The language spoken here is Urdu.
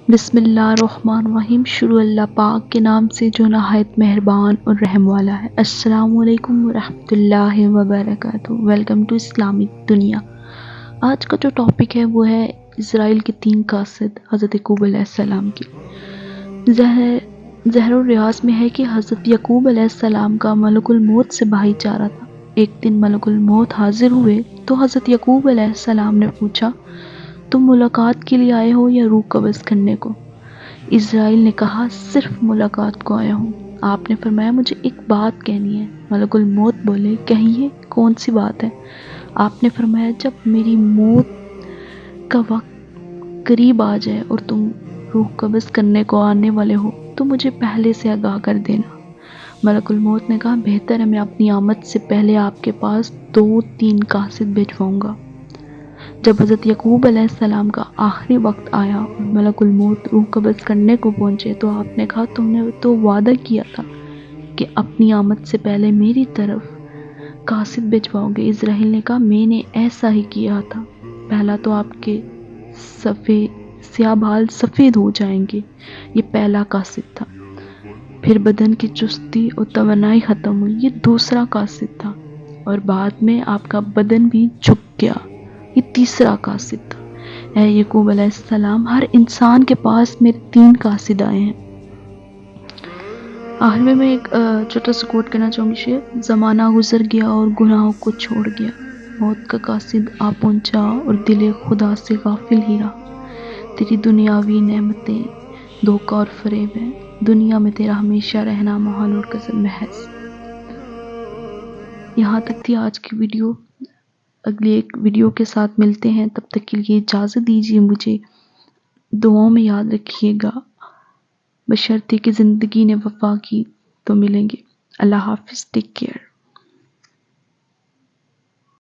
بسم اللہ الرحمن الرحیم۔ شروع اللہ پاک کے نام سے جو نہایت مہربان اور رحم والا ہے۔ السلام علیکم ورحمۃ اللہ وبرکاتہ۔ ویلکم ٹو اسلامک دنیا۔ آج کا جو ٹاپک ہے وہ ہے اسرائیل کے 3 قاصد حضرت یعقوب علیہ السلام کی۔ زہر الریاض میں ہے کہ حضرت یعقوب علیہ السلام کا ملک الموت سے بھائی چارہ تھا۔ ایک دن ملک الموت حاضر ہوئے تو حضرت یعقوب علیہ السلام نے پوچھا، تم ملاقات کے لیے آئے ہو یا روح قبض کرنے کو؟ اسرائیل نے کہا، صرف ملاقات کو آیا ہوں۔ آپ نے فرمایا، مجھے ایک بات کہنی ہے۔ ملک الموت بولے، کہیے، کون سی بات ہے؟ آپ نے فرمایا، جب میری موت کا وقت قریب آ جائے اور تم روح قبض کرنے کو آنے والے ہو تو مجھے پہلے سے آگاہ کر دینا۔ ملک الموت نے کہا، بہتر ہے، میں اپنی آمد سے پہلے آپ کے پاس 2-3 قاصد بھجواؤں گا۔ جب حضرت یعقوب علیہ السلام کا آخری وقت آیا اور ملک الموت روح قبض کرنے کو پہنچے تو آپ نے کہا، تم نے تو وعدہ کیا تھا کہ اپنی آمد سے پہلے میری طرف قاصد بھجواؤ گے۔ اسرائیل نے کہا، میں نے ایسا ہی کیا تھا۔ پہلا تو آپ کے سیاہ بال سفید ہو جائیں گے، یہ پہلا قاصد تھا۔ پھر بدن کی چستی اور توانائی ختم ہوئی، یہ دوسرا قاصد تھا۔ اور بعد میں آپ کا بدن بھی جھک گیا، یہ تیسرا قاصد تھا۔ اے یعقوب علیہ السلام، ہر انسان کے پاس میرے 3 قاصد آئے ہیں۔ آخر میں ایک چھوٹا سا کوٹ کرنا چاہوں گی، شعر: زمانہ گزر گیا اور گناہوں کو چھوڑ گیا، موت کا قاصد آ پہنچا اور دل خدا سے غافل ہی رہا۔ تیری دنیاوی نعمتیں دھوکہ اور فریب ہیں، دنیا میں تیرا ہمیشہ رہنا محال اور غضب محض۔ یہاں تک تھی آج کی ویڈیو۔ اگلی ایک ویڈیو کے ساتھ ملتے ہیں، تب تک کے لیے اجازت دیجیے مجھے۔ دعاؤں میں یاد رکھیے گا، بشرطے کہ زندگی نے وفا کی تو ملیں گے۔ اللہ حافظ، ٹیک کیئر۔